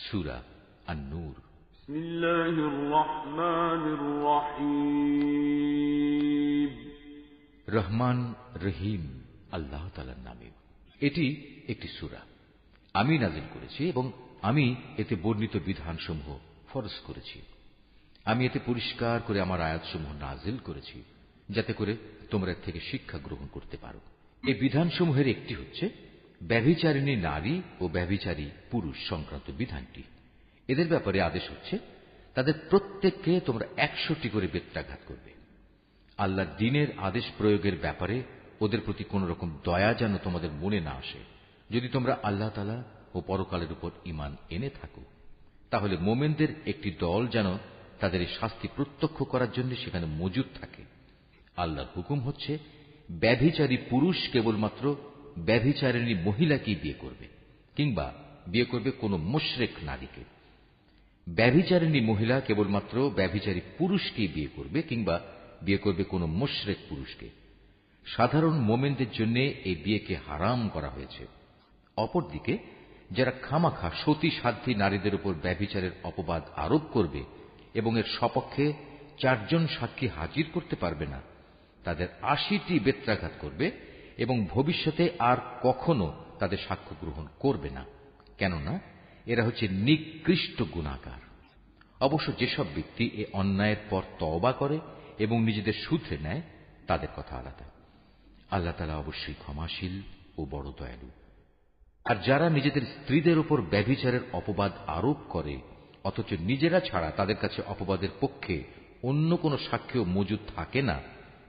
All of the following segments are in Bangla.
সূরা আন-নূর। বিসমিল্লাহির রহমানির রহিম। রহমান রহিম আল্লাহ তাআলার নামে। এটি একটি সূরা, আমি নাযিল করেছি এবং আমি এতে বর্ণিত বিধানসমূহ ফরজ করেছি। আমি এতে পরিষ্কার করে আমার আয়াতসমূহ নাযিল করেছি, যাতে করে তোমরা এর থেকে শিক্ষা গ্রহণ করতে পারো। এই বিধানসমূহের একটি হচ্ছে ব্যভিচারিণী নারী ও ব্যভিচারী পুরুষ সংক্রান্ত বিধানটি। এদের ব্যাপারে আদেশ হচ্ছে তাদের প্রত্যেককে তোমরা 100টি করে বেত্রাঘাত করবে। আল্লাহর দ্বীনের আদেশ প্রয়োগের ব্যাপারে ওদের প্রতি কোন রকম দয়া যেন তোমাদের মনে না আসে। যদি তোমরা আল্লাহ তাআলা ও পরকালের উপর ঈমান এনে থাকো, তাহলে মোমেনদের একটি দল যেন তাদের এই শাস্তি প্রত্যক্ষ করার জন্য সেখানে মজুদ থাকে। আল্লাহর হুকুম হচ্ছে ব্যভিচারী পুরুষ কেবলমাত্র ব্যভিচারিণী মহিলাকেই বিয়ে করবে, কিংবা বিয়ে করবে কোন মুশরিক নারীকে। ব্যভিচারিণী মহিলা কেবলমাত্র ব্যভিচারী পুরুষকেই বিয়ে করবে, কিংবা বিয়ে করবে কোন মুশরিক পুরুষকে। সাধারণ মোমেনদের জন্য এই বিয়েকে হারাম করা হয়েছে। অপরদিকে যারা খামাখা সতী সাধ্বী নারীদের উপর ব্যভিচারের অপবাদ আরোপ করবে এবং এর সপক্ষে 4 জন সাক্ষী হাজির করতে পারবে না, তাদের 80টি বেত্রাঘাত করবে এবং ভবিষ্যতে আর কখনো তাদের সাক্ষ্য গ্রহণ করবে না, কেননা এরা হচ্ছে নিকৃষ্ট গুনাহগার। অবশ্য যেসব ব্যক্তি এ অন্যায়ের পর তওবা করে এবং নিজেদের শুধরে নেয়, তাদের কথা আলাদা। আল্লাহ তাআলা অবশ্যই ক্ষমাশীল ও বড় দয়ালু। আর যারা নিজেদের স্ত্রীদের উপর ব্যভিচারের অপবাদ আরোপ করে অথচ নিজেরা ছাড়া তাদের কাছে অপবাদের পক্ষে অন্য কোনো সাক্ষ্য মজুদ থাকে না,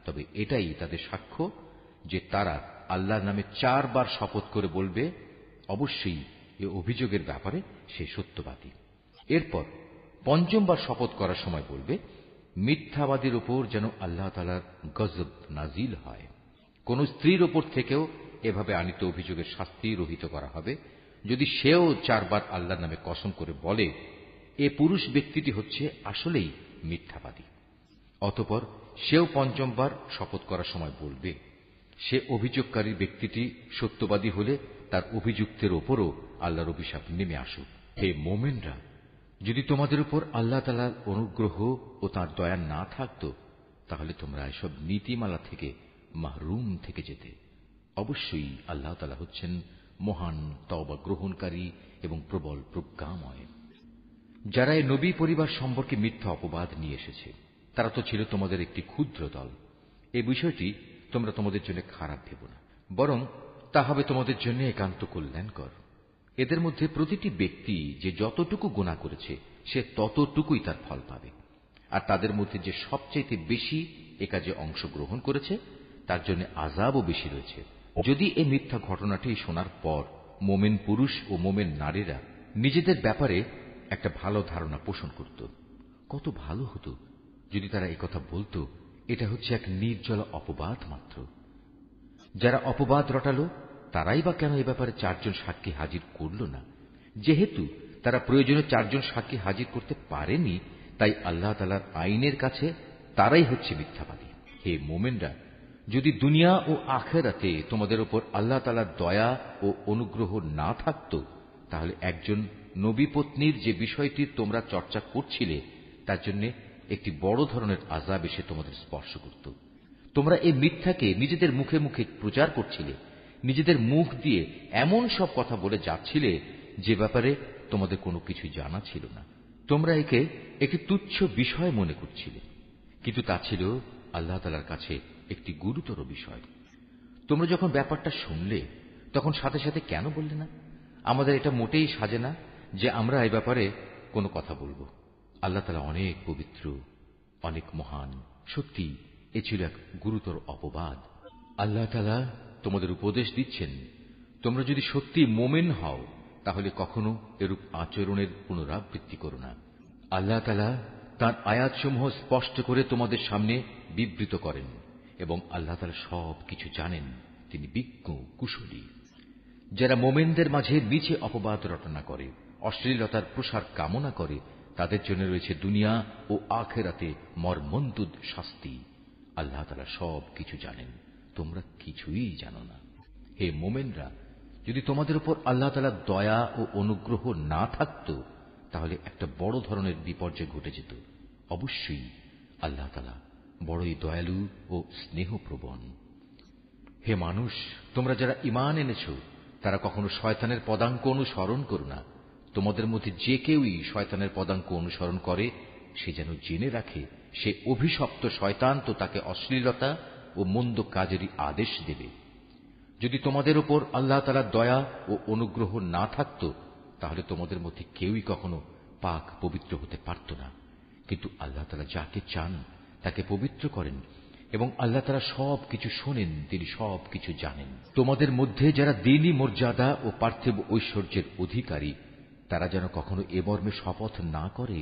তবে এটাই তাদের সাক্ষ্য যে তারা আল্লাহর নামে 4 বার শপথ করে বলবে অবশ্যই এ অভিযোগের ব্যাপারে সে সত্যবাদী। এরপর 5ম বার শপথ করার সময় বলবে মিথ্যাবাদীর উপর যেন আল্লাহ তাআলার গজব নাজিল হয়। কোন স্ত্রীর উপর থেকেও এভাবে আনিত অভিযোগের শাস্তি রহিত করা হবে যদি সেও 4 বার আল্লাহর নামে কসম করে বলে এ পুরুষ ব্যক্তিটি হচ্ছে আসলেই মিথ্যাবাদী। অতঃপর সেও 5ম বার শপথ করার সময় বলবে সে অভিযোগকারী ব্যক্তিটি সত্যবাদী হলে তার অভিযুক্তের ওপরও আল্লাহর অভিশাপ নেমে আসুক। হে মোমেনরা, যদি তোমাদের উপর আল্লাহ তাআলার অনুগ্রহ ও তাঁর দয়া না থাকত, তাহলে তোমরা এসব নীতিমালা থেকে মাহরুম থেকে যেতে। অবশ্যই আল্লাহ তাআলা হচ্ছেন মহান তওবা গ্রহণকারী এবং প্রবল প্রজ্ঞাময়। যারা এই নবী পরিবার সম্পর্কে মিথ্যা অপবাদ নিয়ে এসেছে, তারা তো ছিল তোমাদের একটি ক্ষুদ্র দল। এই বিষয়টি তোমরা তোমাদের জন্য খারাপ ভেবো না, বরং তা হবে তোমাদের জন্য একান্ত কল্যাণকর। এদের মধ্যে প্রতিটি ব্যক্তি যে যতটুকু গুনাহ করেছে সে ততটুকুই তার ফল পাবে। আর তাদের মধ্যে যে সবচেয়ে বেশি এ কাজে অংশগ্রহণ করেছে তার জন্য আযাবও বেশি রয়েছে। যদি এই মিথ্যা ঘটনাটি শোনার পর মোমেন পুরুষ ও মোমেন নারীরা নিজেদের ব্যাপারে একটা ভালো ধারণা পোষণ করত, কত ভালো হতো যদি তারা একথা বলতো এটা হচ্ছে এক নির্জল অপবাদ মাত্র। যারা অপবাদ রটালো তারাই বা কেন এ ব্যাপারে 4 জন সাক্ষী হাজির করল না? যেহেতু তারা প্রয়োজনে 4 জন সাক্ষী হাজির করতে পারেনি, তাই আল্লাহ তাআলার আইনের কাছে তারাই হচ্ছে মিথ্যাবাদী। হে মোমেনরা, যদি দুনিয়া ও আখিরাতে তোমাদের উপর আল্লাহ তাআলার দয়া ও অনুগ্রহ না থাকত, তাহলে একজন নবী পত্নীর যে বিষয়টির তোমরা চর্চা করছিলে তার জন্য একটি বড় ধরনের আযাব এসে তোমাদের স্পর্শ করত। তোমরা এই মিথ্যাকে নিজেদের মুখে মুখে প্রচার করছিলে, নিজেদের মুখ দিয়ে এমন সব কথা বলে যাচ্ছিলে যে ব্যাপারে তোমাদের কোনো কিছু জানা ছিল না। তোমরা একে একটি তুচ্ছ বিষয় মনে করছিলে, কিন্তু তা ছিল আল্লাহ তাআলার কাছে একটি গুরুতর বিষয়। তোমরা যখন ব্যাপারটা শুনলে তখন সাথে সাথে কেন বললে না, আমাদের এটা মোটেই সাজে না যে আমরা এই ব্যাপারে কোনো কথা বলবো। আল্লাহ তাআলা অনেক পবিত্র, অনেক মহান। সত্যি এ ছিল এক গুরুতর অপবাদ। আল্লাহ তাআলা তোমাদের উপদেশ দিচ্ছেন, তোমরা যদি সত্যি মোমেন হও তাহলে কখনো এরূপ আচরণের পুনরাবৃত্তি করো না। আল্লাহ তাআলা তাঁর আয়াতসমূহ স্পষ্ট করে তোমাদের সামনে বিবৃত করেন এবং আল্লাহ তাআলা সব কিছু জানেন, তিনি বিজ্ঞ কুশলী। যারা মোমেনদের মাঝে মিছে অপবাদ রটনা করে, অশ্লীলতার প্রসার কামনা করে, তাদের জন্য রয়েছে দুনিয়া ও আখিরাতে মর্মন্তুদ শাস্তি। আল্লাহ তাআলা সব কিছু জানেন, তোমরা কিছুই জানো না। হে মোমেনরা, যদি তোমাদের উপর আল্লাহ তাআলার দয়া ও অনুগ্রহ না থাকত, তাহলে একটা বড় ধরনের বিপর্যয় ঘটে যেত। অবশ্যই আল্লাহ তাআলা বড়ই দয়ালু ও স্নেহপ্রবণ। হে মানুষ, তোমরা যারা ঈমান এনেছ তারা কখনো শয়তানের পদাঙ্ক অনুসরণ করো না। তোমাদের মধ্যে যে কেউই শয়তানের পদাঙ্ক অনুসরণ করে সে যেন জেনে রাখে সে অভিশপ্ত শয়তান, তো তাকে অশ্লীলতা ও মন্দ কাজেরই আদেশ দেবে। যদি তোমাদের উপর আল্লাহ তাআলার দয়া ও অনুগ্রহ না থাকত তাহলে তোমাদের মধ্যে কেউই কখনো পাক পবিত্র হতে পারত না। কিন্তু আল্লাহ তাআলা যাকে চান তাকে পবিত্র করেন এবং আল্লাহ তাআলা সবকিছু শোনেন, তিনি সবকিছু জানেন। তোমাদের মধ্যে যারা দ্বীনি মর্যাদা ও পার্থিব ঐশ্বর্যের অধিকারী তারা যেন কখনো এ মর্মে শপথ না করে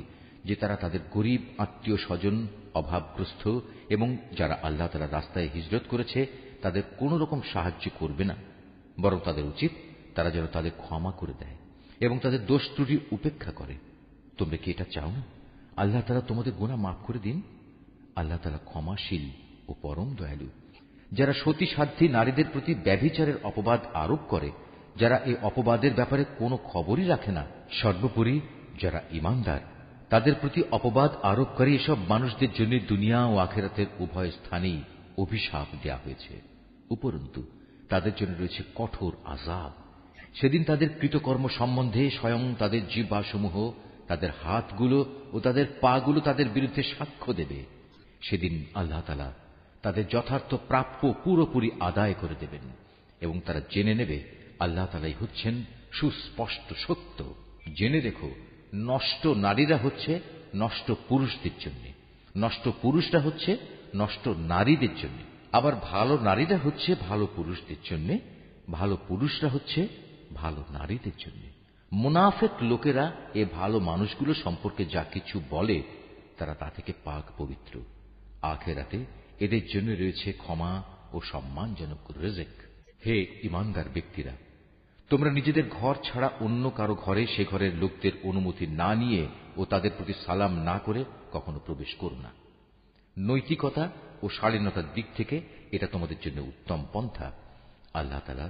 যে তারা তাদের গরীব আত্মীয় স্বজন, অভাবগ্রস্ত এবং যারা আল্লাহ তাআলার রাস্তায় হিজরত করেছে তাদের কোন রকম সাহায্য করবে না, বরং তাদের উচিত তারা যেন তাদের ক্ষমা করে দেয় এবং তাদের দোষ ত্রুটি উপেক্ষা করে। তোমরা কি এটা চাও না আল্লাহ তাআলা তোমাদের গুনাহ মাফ করে দিন? আল্লাহ তাআলা ক্ষমাশীল ও পরম দয়ালু। যারা সতীসাধ্যী নারীদের প্রতি ব্যভিচারের অপবাদ আরোপ করে, যারা এই অপবাদের ব্যাপারে কোনো খবরই রাখে না, সর্বোপরি যারা ঈমানদার তাদের প্রতি অপবাদ আরোপকারী এসব মানুষদের জন্য দুনিয়া ও আখিরাতের উভয় স্থানেই অভিশাপ দেয়া হয়েছে। উপরন্তু তাদের জন্য রয়েছে কঠোর আযাব। সেদিন তাদের কৃতকর্ম সম্বন্ধে স্বয়ং তাদের জিহ্বাসমূহ, তাদের হাতগুলো ও তাদের পাগুলো তাদের বিরুদ্ধে সাক্ষ্য দেবে। সেদিন আল্লাহ তাআলা তাদের যথার্থ প্রাপ্য পুরোপুরি আদায় করে দেবেন এবং তারা জেনে নেবে আল্লাহ তাআলাই হচ্ছেন সুস্পষ্ট সত্য। জেনে রেখো, নষ্ট নারীরা হচ্ছে নষ্ট পুরুষদের জন্য, নষ্ট পুরুষরা হচ্ছে নষ্ট নারীদের জন্য, আবার ভালো নারীরা হচ্ছে ভালো পুরুষদের জন্য, ভালো পুরুষরা হচ্ছে ভালো নারীদের জন্য। মুনাফিক লোকেরা এ ভালো মানুষগুলো সম্পর্কে যা কিছু বলে তারা তা থেকে পাক পবিত্র। আখিরাতে এদের জন্য রয়েছে ক্ষমা ও সম্মানজনক রিজিক। হে ঈমানদার ব্যক্তিরা, তোমরা নিজেদের ঘর ছাড়া অন্য কারো ঘরে সে ঘরের লোকদের অনুমতি না নিয়ে ও তাদের প্রতি সালাম না করে কখনো প্রবেশ করো না। নৈতিকতা ও শালীনতার দিক থেকে এটা তোমাদের জন্য উত্তম পন্থা। আল্লাহ তাআলা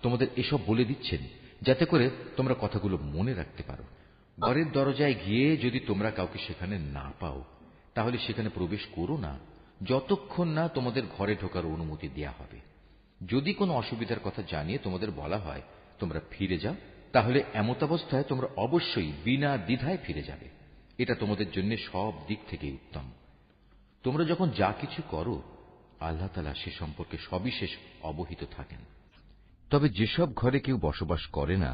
তোমাদের এসব বলে দিচ্ছেন যাতে করে তোমরা কথাগুলো মনে রাখতে পারো। ঘরের দরজায় গিয়ে যদি তোমরা কাউকে সেখানে না পাও তাহলে সেখানে প্রবেশ করো না যতক্ষণ না তোমাদের ঘরে ঢোকার অনুমতি দেয়া হবে। যদি কোনো অসুবিধার কথা জানিয়ে তোমাদের বলা হয় তোমরা ফিরে যাও, তাহলে এমতাবস্থায় তোমরা অবশ্যই বিনা দ্বিধায় ফিরে যাবে। এটা তোমাদের জন্য সব দিক থেকে উত্তম। তোমরা যখন যা কিছু করো আল্লাহ তাআলা সে সম্পর্কে সবিশেষ অবহিত থাকেন। তবে যেসব ঘরে কেউ বসবাস করে না,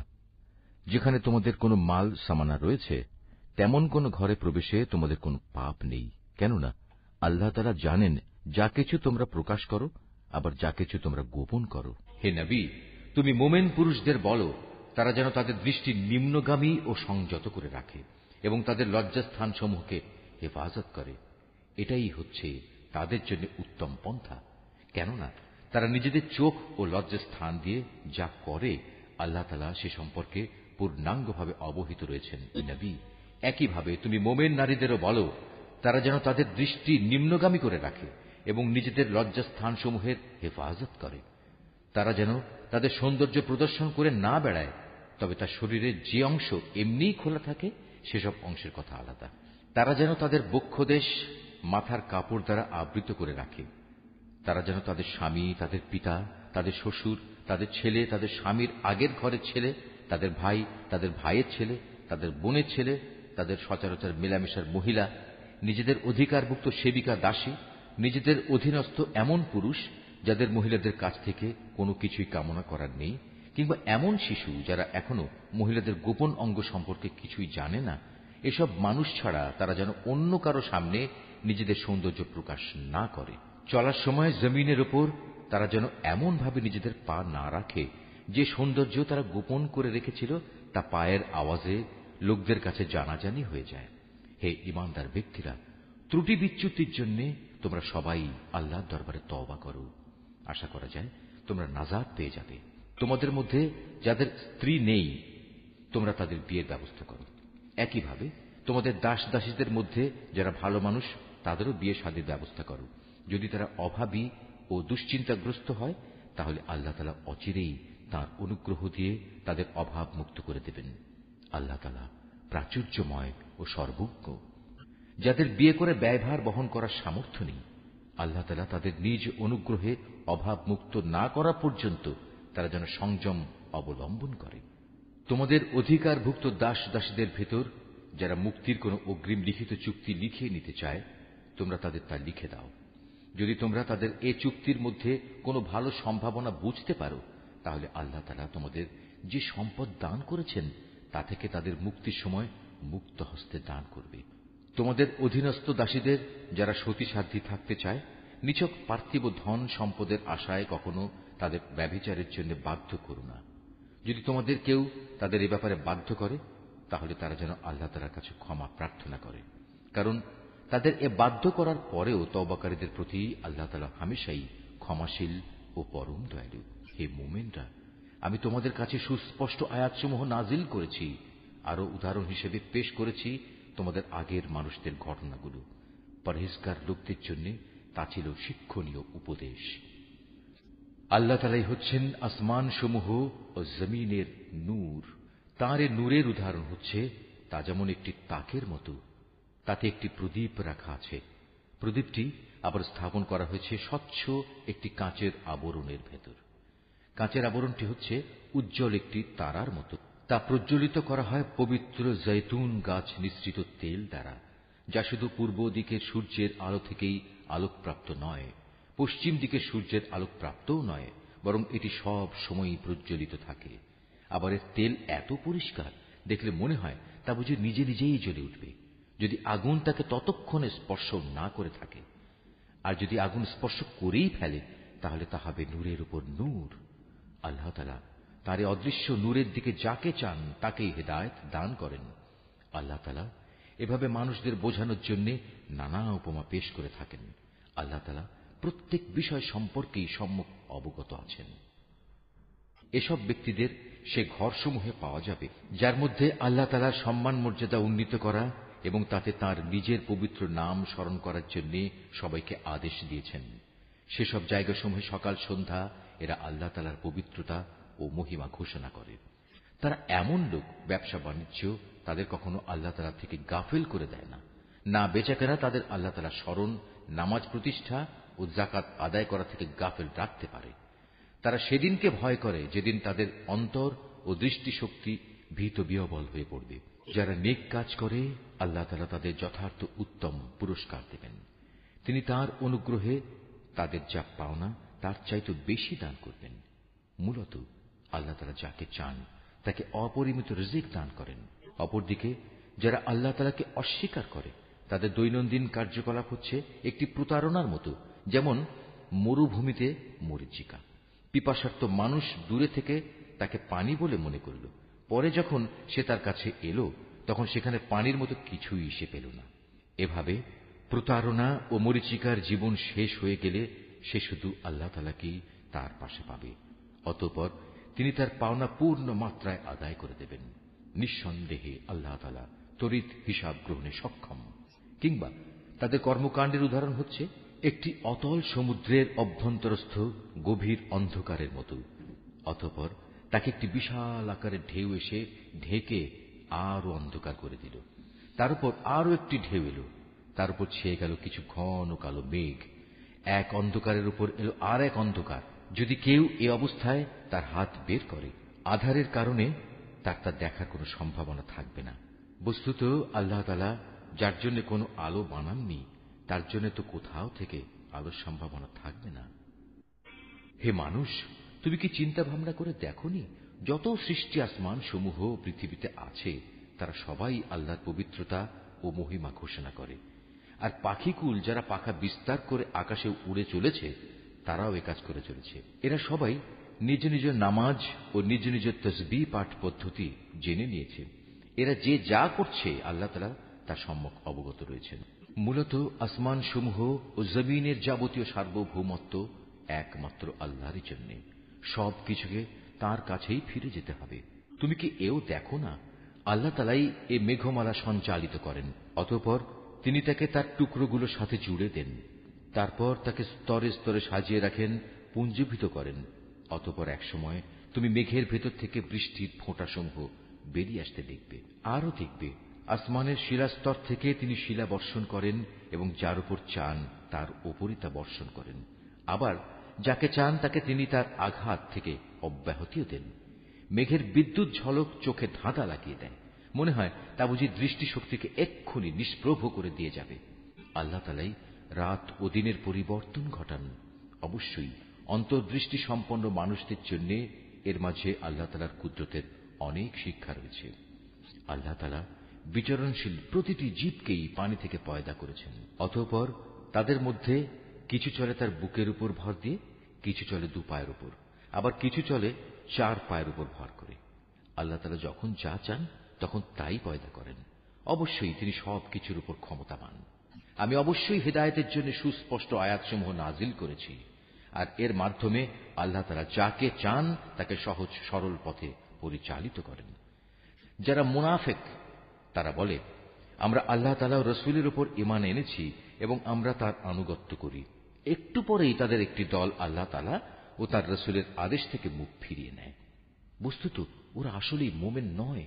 যেখানে তোমাদের কোনো মাল সামানা রয়েছে, তেমন কোন ঘরে প্রবেশে তোমাদের কোনো পাপ নেই, কেননা আল্লাহ তাআলা জানেন যা কিছু তোমরা প্রকাশ করো, আবার যা কিছু তোমরা গোপন করো। হে নবী, তুমি মোমেন পুরুষদের বলো তারা যেন তাদের দৃষ্টি নিম্নগামী ও সংযত করে রাখে এবং তাদের লজ্জাস্থানসমূহকে হেফাজত করে। এটাই হচ্ছে তাদের জন্য উত্তম পন্থা, কেননা তারা নিজেদের চোখ ও লজ্জাস্থান দিয়ে যা করে আল্লাহ তাআলা সে সম্পর্কে পূর্ণাঙ্গভাবে অবহিত রয়েছেন। নবী, একইভাবে তুমি মোমেন নারীদেরও বলো তারা যেন তাদের দৃষ্টি নিম্নগামী করে রাখে এবং নিজেদের লজ্জাস্থানসমূহের হেফাজত করে। তারা যেন তাদের সৌন্দর্য প্রদর্শন করে না বেড়ায়, তবে তার শরীরের যে অংশ এমনিই খোলা থাকে সেসব অংশের কথা আলাদা। তারা যেন তাদের বক্ষদেশ মাথার কাপড় দ্বারা আবৃত করে রাখে। তারা যেন তাদের স্বামী, তাদের পিতা, তাদের শ্বশুর, তাদের ছেলে, তাদের স্বামীর আগের ঘরের ছেলে, তাদের ভাই, তাদের ভাইয়ের ছেলে, তাদের বোনের ছেলে, তাদের সচরাচর মেলামেশার মহিলা, নিজেদের অধিকারভুক্ত সেবিকা দাসী, নিজেদের অধীনস্থ এমন পুরুষ যাদের মহিলাদের কাছ থেকে কোনো কিছুই কামনা করার নেই, কিংবা এমন শিশু যারা এখনো মহিলাদের গোপন অঙ্গ সম্পর্কে কিছুই জানে না, এসব মানুষ ছাড়া তারা যেন অন্য কারো সামনে নিজেদের সৌন্দর্য প্রকাশ না করে। চলার সময় জমিনের উপর তারা যেন এমন ভাবে নিজেদের পা না রাখে যে সৌন্দর্য তারা গোপন করে রেখেছিল তা পায়ের আওয়াজে লোকদের কাছে জানাজানি হয়ে যায়। হে ঈমানদার ব্যক্তিরা, ত্রুটি বিচ্যুতির জন্য তোমরা সবাই আল্লাহর দরবারে তওবা করো। আশা করা যায় তোমরা নাজাত পেয়ে যাবে। তোমাদের মধ্যে যাদের স্ত্রী নেই তোমরা তাদের বিয়ের ব্যবস্থা করো। একইভাবে তোমাদের দাস দাসীদের মধ্যে যারা ভালো মানুষ তাদেরও বিয়ে শাদীর ব্যবস্থা করো। যদি তারা অভাবী ও দুশ্চিন্তাগ্রস্ত হয় তাহলে আল্লাহ তাআলা অচিরেই তাঁর অনুগ্রহ দিয়ে তাদের অভাব মুক্ত করে দেবেন। আল্লাহ তাআলা প্রাচুর্যময় ও সর্বজ্ঞ। যাদের বিয়ে করে ব্যয়ভার বহন করার সামর্থ্য নেই, আল্লাহ তাআলা তাদের নিজ অনুগ্রহে অভাবমুক্ত না করা পর্যন্ত তারা যেন সংযম অবলম্বন করে। তোমাদের অধিকারভুক্ত দাস দাসীদের ভেতর যারা মুক্তির কোন অগ্রিম লিখিত চুক্তি লিখিয়ে নিতে চায়, তোমরা তাদের তা লিখে দাও। যদি তোমরা তাদের এ চুক্তির মধ্যে কোনো ভালো সম্ভাবনা বুঝতে পারো, তাহলে আল্লাহ তাআলা তোমাদের যে সম্পদ দান করেছেন তা থেকে তাদের মুক্তির সময় মুক্ত হস্তে দান করবে। তোমাদের অধীনস্থ দাসীদের যারা সতীসাধ্যী থাকতে চায়, নিছক পার্থিব ধন সম্পদের আশায় কখনো তাদের ব্যভিচারের জন্য বাধ্য করো না। যদি তোমাদের কেউ তাদের এ ব্যাপারে বাধ্য করে, তাহলে তারা যেন আল্লাহ তাআলার কাছে ক্ষমা প্রার্থনা করে, কারণ তাদের এ বাধ্য করার পরেও তওবাকারীদের প্রতি আল্লাহ তাআলা হামেশাই ক্ষমাশীল ও পরম দয়ালু। হে মুমিনরা, আমি তোমাদের কাছে সুস্পষ্ট আয়াতসমূহ নাজিল করেছি, আরো উদাহরণ হিসেবে পেশ করেছি তোমাদের আগের মানুষদের ঘটনাগুলো। পরহেজগার লোকদের জন্য তা ছিল শিক্ষণীয় উপদেশ। আল্লাহ তাআলাই হচ্ছেন আসমান সমূহ ও জমিনের নূর। তাঁর এ নূরের উদাহরণ হচ্ছে তা যেমন একটি তাকের মতো, তাতে একটি প্রদীপ রাখা আছে। প্রদীপটি আবার স্থাপন করা হয়েছে স্বচ্ছ একটি কাঁচের আবরণের ভেতর। কাঁচের আবরণটি হচ্ছে উজ্জ্বল একটি তারার মতো। তা প্রজ্বলিত করা হয় পবিত্র জৈতুন গাছ নিঃসৃত তেল দ্বারা, যা শুধু পূর্ব দিকের সূর্যের আলো থেকেই আলোকপ্রাপ্ত নয়, পশ্চিম দিকের সূর্যের আলোকপ্রাপ্তও নয়, বরং এটি সব সময়ই প্রজ্বলিত থাকে। আবার এর তেল এত পরিষ্কার, দেখলে মনে হয় তা বুঝি নিজে নিজেই জ্বলে উঠবে, যদি আগুন তাকে ততক্ষণে স্পর্শ না করে থাকে। আর যদি আগুন স্পর্শ করেই ফেলে, তাহলে তা হবে নূরের উপর নূর। আল্লাহ তাআলা তার এই অদৃশ্য নূরের দিকে যাকে চান তাকেই হেদায়েত দান করেন। আল্লাহ তাআলা এভাবে মানুষদের বোঝানোর জন্য নানা উপমা পেশ করে থাকেন। আল্লাহ তাআলা প্রত্যেক বিষয় সম্পর্কেই সম্যক অবগত আছেন। এসব ব্যক্তিদের সে ঘরসমূহে পাওয়া যাবে যার মধ্যে আল্লাহ তাআলার সম্মান মর্যাদা উন্নীত করা এবং তাতে তার নিজের পবিত্র নাম স্মরণ করার জন্য সবাইকে আদেশ দিয়েছেন। সেসব জায়গাসমূহে সকাল সন্ধ্যা এরা আল্লাহ তাআলার পবিত্রতা ও মহিমা ঘোষণা করে। তারা এমন লোক, ব্যবসা বাণিজ্য তাদের কখনো আল্লাহ তাআলা থেকে গাফেল করে দেয় না। না বেচাকেনা তাদের আল্লাহ তাআলা স্মরণ, নামাজ প্রতিষ্ঠা ও যাকাত আদায় করা থেকে গাফেল রাখতে পারে। তারা সেদিনকে ভয় করে যেদিন তাদের অন্তর ও দৃষ্টিশক্তি ভীত বিহ্বল হয়ে পড়বে। যারা নেক কাজ করে আল্লাহ তাআলা তাদের যথার্থ উত্তম পুরস্কার দেবেন। তিনি তার অনুগ্রহে তাদের যা পাওনা তার চাইতে বেশি দান করবেন। মূলত আল্লাহ তাআলা যাকে চান তাকে অপরিমিত রিজিক দান করেন। অপরদিকে যারা আল্লাহ তাআলাকে অস্বীকার করে, তাদের দৈনন্দিন কার্যকলাপ হচ্ছে একটি প্রতারণার মতো, যেমন মরুভূমিতে মরীচিকা। পিপাসার্ত মানুষ দূরে থেকে তাকে পানি বলে মনে করল, পরে যখন সে তার কাছে এলো তখন সেখানে পানির মতো কিছুই সে পেল না। এভাবে প্রতারণা ও মরীচিকার জীবন শেষ হয়ে গেলে সে শুধু আল্লাহ তাআলাকেই তার পাশে পাবে। অতঃপর তিনি তার পাওনা পূর্ণ মাত্রায় আদায় করে দেবেন। নিঃসন্দেহে আল্লাহ তাআলা তড়িৎ হিসাব গ্রহণে সক্ষম। কিংবা তাদের কর্মকাণ্ডের উদাহরণ হচ্ছে একটি অতল সমুদ্রের অভ্যন্তরস্থ গভীর অন্ধকারের মতো। অতঃপর তাকে একটি বিশাল আকারের ঢেউ এসে ঢেকে আরো অন্ধকার করে দিল। তার উপর আরো একটি ঢেউ এলো, তার উপর ছেয়ে গেল কিছু ঘন কালো মেঘ। এক অন্ধকারের উপর এলো আর এক অন্ধকার। যদি কেউ এ অবস্থায় তার হাত বের করে, আধারের কারণে তার তা দেখার কোনো সম্ভাবনা থাকবে না। বস্তুত আল্লাহ তাআলা যার জন্য কোনো আলো বানাননি, তার জন্য তো কোথাও থেকে আলোর সম্ভাবনা থাকবে না। হে মানুষ, তুমি কি চিন্তা ভাবনা করে দেখোনি, যত সৃষ্টি আসমান সমূহ পৃথিবীতে আছে তারা সবাই আল্লাহর পবিত্রতা ও মহিমা ঘোষণা করে। আর পাখিকুল যারা পাখা বিস্তার করে আকাশে উড়ে চলেছে, তারাও এ কাজ করে চলেছে। এরা সবাই নিজ নিজ নামাজ ও নিজ নিজ তসবিহ পাঠ পদ্ধতি জেনে নিয়েছে। এরা যে যা করছে আল্লাহ তাআলা তার সম্যক অবগত রয়েছেন। মূলত আসমান সমূহ ও জমিনের যাবতীয় সার্বভৌমত্ব একমাত্র আল্লাহরই জন্য। সবকিছুকে তার কাছেই ফিরে যেতে হবে। তুমি কি এও দেখো না, আল্লাহ তাআলাই এ মেঘমালা সঞ্চালিত করেন, অতঃপর তিনি তাকে তার টুকরোগুলোর সাথে জুড়ে দেন। তারপর তাকে স্তরে স্তরে সাজিয়ে রাখেন, পুঞ্জীভূত করেন। অতঃপর একসময় তুমি মেঘের ভেতর থেকে বৃষ্টির ফোঁটাসমূহ বেরিয়ে আসতে দেখবে। আরও দেখবে আসমানের শিলাস্তর থেকে তিনি শিলা বর্ষণ করেন এবং যার উপর চান তার উপরই তা বর্ষণ করেন। আবার যাকে চান তাকে তিনি তার আঘাত থেকে অব্যাহতিও দেন। মেঘের বিদ্যুৎ ঝলক চোখে ধাঁধা লাগিয়ে দেয়, মনে হয় তা বুঝি দৃষ্টিশক্তিকে এক্ষুনি নিষ্প্রভ করে দিয়ে যাবে। আল্লাহ তাআলাই রাত ও দিনের পরিবর্তন ঘটান। অবশ্যই অন্তর্দৃষ্টি সম্পন্ন মানুষদের জন্য এর মাঝে আল্লাহ তাআলার কুদরতের অনেক শিক্ষা রয়েছে। আল্লাহ তাআলা বিচরণশীল প্রতিটি জীবকেই পানি থেকে পয়দা করেছেন। অতঃপর তাদের মধ্যে কিছু চলে তার বুকের উপর ভর দিয়ে, কিছু চলে দু পায়ের উপর, আবার কিছু চলে চার পায়ের উপর ভর করে। আল্লাহ তাআলা যখন যা চান তখন তাই পয়দা করেন। অবশ্যই তিনি সব কিছুর উপর ক্ষমতাবান। আমি অবশ্যই হেদায়েতের জন্য সুস্পষ্ট আয়াতসমূহ নাজিল করেছি, আর এর মাধ্যমে আল্লাহ তাআলা যাকে চান তাকে সহজ সরল পথে পরিচালিত করেন। যারা মুনাফিক তারা বলে, আমরা আল্লাহ তাআলা ও রাসূলের উপর ঈমান এনেছি এবং আমরা তার আনুগত্য করি। একটু পরেই তাদের একটি দল আল্লাহ তাআলা ও তার রাসূলের আদেশ থেকে মুখ ফিরিয়ে নেয়। বস্তুত ওরা আসলেই মুমিন নয়।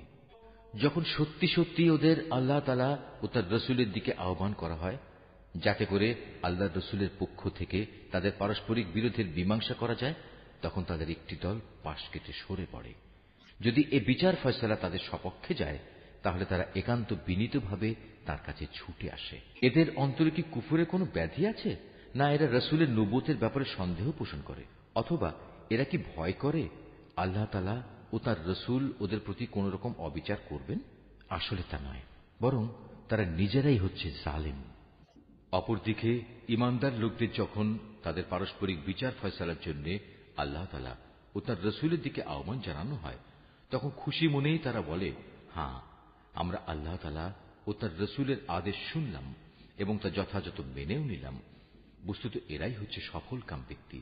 যখন সত্যি সত্যি ওদের আল্লাহ তাআলা ও তার রাসূলের দিকে আহ্বান করা হয়, যাতে করে আল্লাহ রাসূলের পক্ষ থেকে তাদের পারস্পরিক বিরোধের মীমাংসা করা যায়, তখন তাদের একটি দল পাশ কেটে সরে পড়ে। যদি এ বিচার ফয়সালা তাদের সপক্ষে যায়, তাহলে তারা একান্ত বিনীতভাবে তার কাছে ছুটে আসে। এদের অন্তরে কি কুফরে কোনো ব্যাধি আছে, না এরা রাসূলের নবুয়তের ব্যাপারে সন্দেহ পোষণ করে, অথবা এরা কি ভয় করে আল্লাহ তাআলা ও তার রাসূল ওদের প্রতি কোন রকম অবিচার করবেন? আসলে তা নয়, বরং তারা নিজেরাই হচ্ছে জালেম। অপরদিকে ঈমানদার লোকদের যখন তাদের পারস্পরিক বিচার ফয়সালার জন্য আল্লাহ তাআলা ও তার রাসূলের দিকে আহ্বান জানানো হয়, তখন খুশি মনেই তারা বলে, হ্যাঁ, আমরা আল্লাহ তাআলা ও তার রাসূলের আদেশ শুনলাম এবং তা যথাযথ মেনেও নিলাম। বস্তুত এরাই হচ্ছে সফলকাম ব্যক্তি।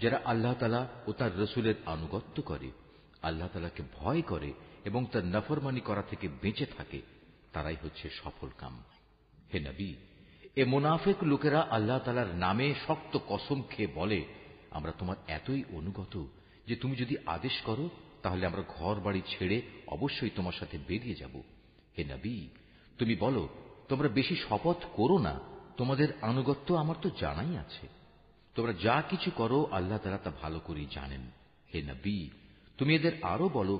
যারা আল্লাহ তাআলা ও তার রাসূলের আনুগত্য করে, আল্লাহ তাআলাকে ভয় করে এবং তার নাফরমানি করা থেকে বেঁচে থাকে, তারাই হচ্ছে সফলকাম। হে নবী, এ মুনাফিক লোকেরা আল্লাহ তাআলার নামে শক্ত কসম খেয়ে বলে, আমরা তোমার এতই অনুগত যে তুমি যদি আদেশ করো তাহলে আমরা ঘর বাড়ি ছেড়ে অবশ্যই তোমার সাথে বেরিয়ে যাব। হে নবী, তুমি বলো, তোমরা বেশি শপথ করো না, তোমাদের আনুগত্য আমার তো জানাই আছে। তোমরা যা কিছু করো আল্লাহ তাআলা তা ভালো করেই জানেন। হে নবী, তুমি এদের আরো বলো,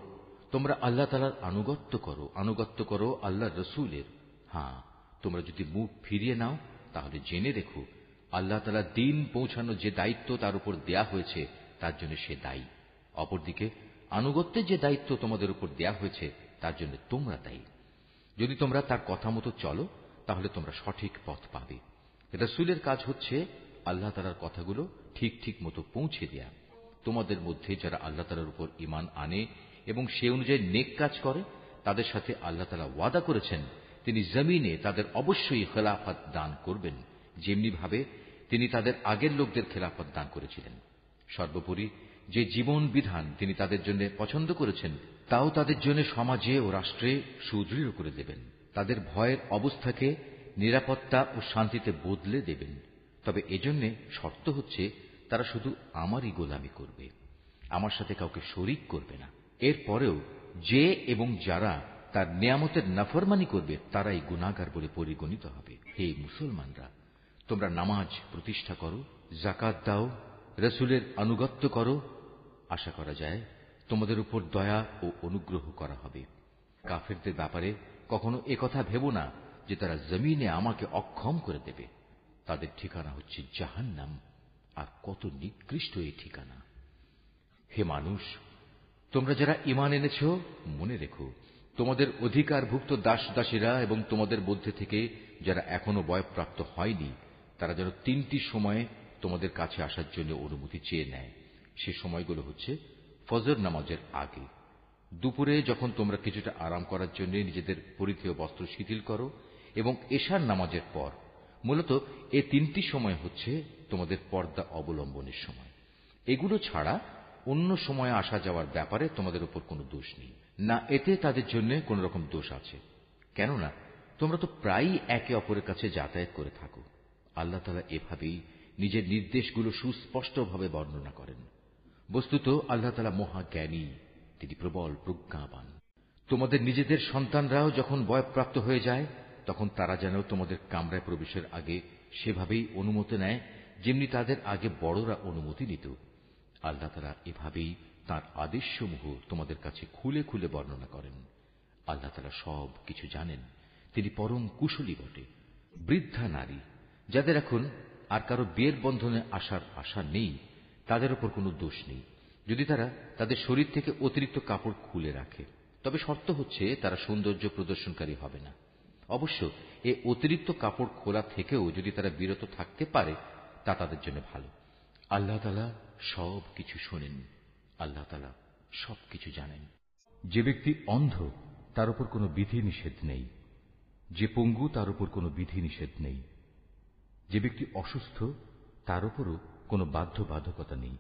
তোমরা আল্লাহ তাআলার আনুগত্য করো আল্লাহর রাসূলের। হ্যাঁ, তোমরা যদি মুখ ফিরিয়ে নাও তাহলে জেনে রেখো, আল্লাহ তাআলা দ্বীন পৌঁছানো যে দায়িত্ব তার উপর দেয়া হয়েছে তার জন্য সে দায়ী। অপরদিকে আনুগত্যের যে দায়িত্ব তোমাদের উপর দেয়া হয়েছে তার জন্য তোমরা দায়ী। যদি তোমরা তার কথা মতো চলো তাহলে তোমরা সঠিক পথ পাবে। রাসূলের কাজ হচ্ছে আল্লাহ তাআলার কথাগুলো ঠিক ঠিক মতো পৌঁছে দেয়া। তোমাদের মধ্যে যারা আল্লাহ তাআলার উপর ঈমান আনে এবং সে অনুযায়ী নেক কাজ করে, তাদের সাথে আল্লাহ তাআলা ওয়াদা করেছেন তিনি জমিনে তাদের অবশ্যই খেলাফত দান করবেন, যেমনি ভাবে তিনি তাদের আগের লোকদের খেলাফত দান করেছিলেন। সর্বোপরি যে জীবন বিধান তিনি তাদের জন্য পছন্দ করেছেন তাও তাদের জন্য সমাজে ও রাষ্ট্রে সুদৃঢ় করে দেবেন। তাদের ভয়ের অবস্থাকে নিরাপত্তা ও শান্তিতে বদলে দেবেন। তবে এজন্য শর্ত হচ্ছে তারা শুধু আমারই গোলামি করবে, আমার সাথে কাউকে শরীক করবে না। এরপরেও যে এবং যারা তার নিয়ামতের নাফরমানি করবে তারাই গুনাহগার বলে পরিগণিত হবে। হে মুসলমানরা, তোমরা নামাজ প্রতিষ্ঠা করো, যাকাত দাও, রাসূলের আনুগত্য করো, আশা করা যায় তোমাদের উপর দয়া ও অনুগ্রহ করা হবে। কাফেরদের ব্যাপারে কখনো একথা ভেবো না যে তারা জমিনে আমাকে অক্ষম করে দেবে। তাদের ঠিকানা হচ্ছে জাহান্নাম, আর কত নিকৃষ্ট এই ঠিকানা। হে মানুষ, তোমরা যারা ঈমান এনেছ, মনে রেখো তোমাদের অধিকারভুক্ত দাস দাসীরা এবং তোমাদের মধ্যে থেকে যারা এখনো বয়ঃপ্রাপ্ত হয়নি, তারা যেন 3টি সময়ে তোমাদের কাছে আসার জন্য অনুমতি চেয়ে নেয়। সে সময়গুলো হচ্ছে ফজর নামাজের আগে, দুপুরে যখন তোমরা কিছুটা আরাম করার জন্য নিজেদের পরিধেয় বস্ত্র শিথিল করো, এবং এশার নামাজের পর। মূলত এই 3টি সময় হচ্ছে তোমাদের পর্দা অবলম্বনের সময়। এগুলো ছাড়া অন্য সময়ে আসা যাওয়ার ব্যাপারে তোমাদের উপর কোনো দোষ নেই, না এতে তাদের জন্য কোন রকম দোষ আছে, কেননা তোমরা তো প্রায়ই একে অপরের কাছে যাতায়াত করে থাকো। আল্লাহ তাআলা এভাবেই নিজের নির্দেশগুলো সুস্পষ্টভাবে বর্ণনা করেন। বস্তুত আল্লাহ তাআলা মহাজ্ঞানী, তিনি প্রবল প্রজ্ঞাবান। তোমাদের নিজেদের সন্তানরাও যখন বয়ঃপ্রাপ্ত হয়ে যায় তখন তারা যেন তোমাদের কামরায় প্রবেশের আগে সেভাবেই অনুমতি নেয় যেমনি তাদের আগে বড়রা অনুমতি নিত। আল্লাহ তাআলা এভাবেই তাঁর আদেশসমূহ তোমাদের কাছে খুলে খুলে বর্ণনা করেন। আল্লাহ তাআলা সব কিছু জানেন, তিনি পরম কুশলী বটে। বৃদ্ধা নারী যাদের এখন আর কারো বিয়ের বন্ধনে আসার আশা নেই, তাদের উপর কোনো দোষ নেই যদি তারা তাদের শরীর থেকে অতিরিক্ত কাপড় খুলে রাখে। তবে শর্ত হচ্ছে তারা সৌন্দর্য প্রদর্শনকারী হবে না। অবশ্য এ অতিরিক্ত কাপড় খোলা থেকেও যদি তারা বিরত থাকতে পারে তা তাদের জন্য ভালো। আল্লাহ তাআলা সব কিছু শোনেন, আল্লাহ তাআলা সবকিছু জানেন। যে ব্যক্তি অন্ধ তার উপর কোনো বিধি নিষেধ নেই, যে পঙ্গু তার উপর কোনো বিধি নিষেধ নেই, যে ব্যক্তি অসুস্থ তার উপরও কোনো বাধ্যবাধকতা নেই,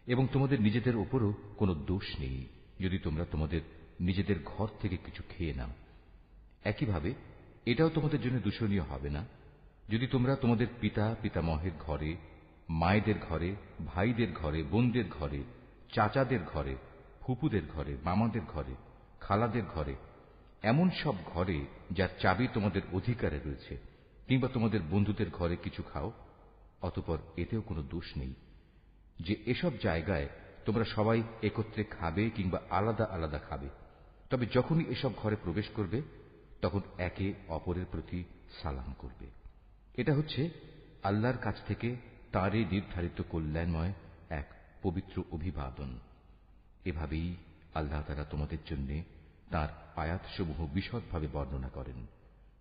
এবং তোমাদের নিজেদের উপরও কোনো দোষ নেই যদি তোমরা তোমাদের নিজেদের ঘর থেকে কিছু খেয়ে নাও। একইভাবে এটাও তোমাদের জন্য দূষণীয় হবে না যদি তোমরা তোমাদের পিতা পিতামহের ঘরে, মায়েদের ঘরে, ভাইদের ঘরে, বোনদের ঘরে, চাচাদের ঘরে, ফুপুদের ঘরে, মামাদের ঘরে, খালাদের ঘরে, এমন সব ঘরে যার চাবি তোমাদের অধিকারে রয়েছে, কিংবা তোমাদের বন্ধুদের ঘরে কিছু খাও, অতঃপর এতেও কোনো দোষ নেই যে এসব জায়গায় তোমরা সবাই একত্রে খাবে কিংবা আলাদা আলাদা খাবে। তবে যখনই এসব ঘরে প্রবেশ করবে তখন একে অপরের প্রতি সালাম করবে। এটা হচ্ছে আল্লাহর কাছ থেকে তাঁরই নির্ধারিত কল্যাণময় এক পবিত্র অভিবাদন। এভাবেই আল্লাহ তাআলা তোমাদের জন্য তাঁর আয়াতসমূহ বিশদভাবে বর্ণনা করেন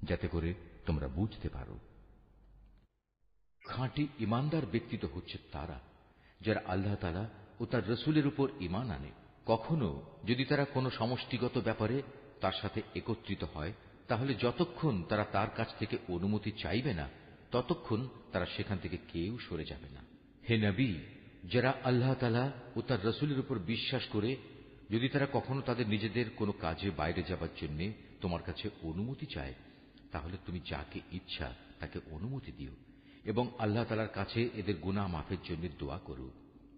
যাতে করে তোমরা বুঝতে পারো। খাঁটি ঈমানদার ব্যক্তি তো হচ্ছে তারা যারা আল্লাহ তাআলা ও তার রসুলের উপর ঈমান আনে। কখনো যদি তারা কোনো সমষ্টিগত ব্যাপারে তার সাথে একত্রিত হয় তাহলে যতক্ষণ তারা তার কাছ থেকে অনুমতি চাইবে না ততক্ষণ তারা সেখান থেকে কেউ সরে যাবে না। হে নবী, যারা আল্লাহ তাআলা ও তার রসুলের উপর বিশ্বাস করে যদি তারা কখনো তাদের নিজেদের কোনো কাজে বাইরে যাবার জন্য তোমার কাছে অনুমতি চায় তাহলে তুমি যাকে ইচ্ছা তাকে অনুমতি দিও এবং আল্লাহ তাআলার কাছে এদের গুনাহ মাফের জন্য দোয়া করো।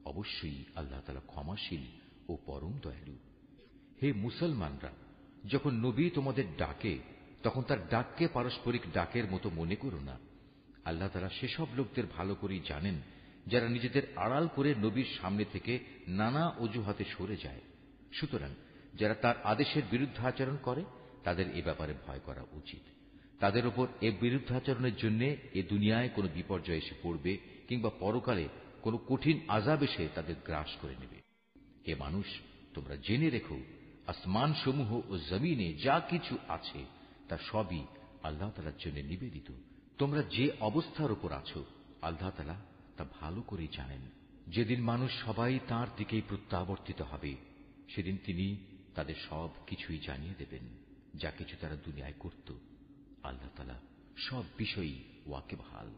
অবশ্যই আল্লাহ তাআলা ক্ষমাশীল ও পরম দয়ালু। হে মুসলমানরা, যখন নবী তোমাদের ডাকে তখন তার ডাককে পারস্পরিক ডাকের মতো মনে করো না। আল্লাহ তাআলা সেসব লোকদের ভালো করেই জানেন যারা নিজেদের আড়াল করে নবীর সামনে থেকে নানা অজুহাতে সরে যায়। সুতরাং যারা তার আদেশের বিরুদ্ধাচরণ করে তাদের এ ব্যাপারে ভয় করা উচিত। তাদের উপর এ বিরুদ্ধাচরণের জন্য এ দুনিয়ায় কোনো বিপর্যয় এসে পড়বে কিংবা পরকালে কোনো কঠিন আযাব এসে তাদের গ্রাস করে নেবে। হে মানুষ, তোমরা জেনে রেখো আসমান সমূহ ও জমিনে যা কিছু আছে তা সবই আল্লাহ তাআলার জন্য নিবেদিত। তোমরা যে অবস্থার উপর আছো আল্লাহ তাআলা তা ভালো করেই জানেন। যেদিন মানুষ সবাই তাঁর দিকেই প্রত্যাবর্তিত হবে সেদিন তিনি তাদের সব কিছুই জানিয়ে দেবেন যা কিছু তারা দুনিয়ায় করত। আল্লাহ তাআলা সব বিষয়ই ওয়াকিবহাল।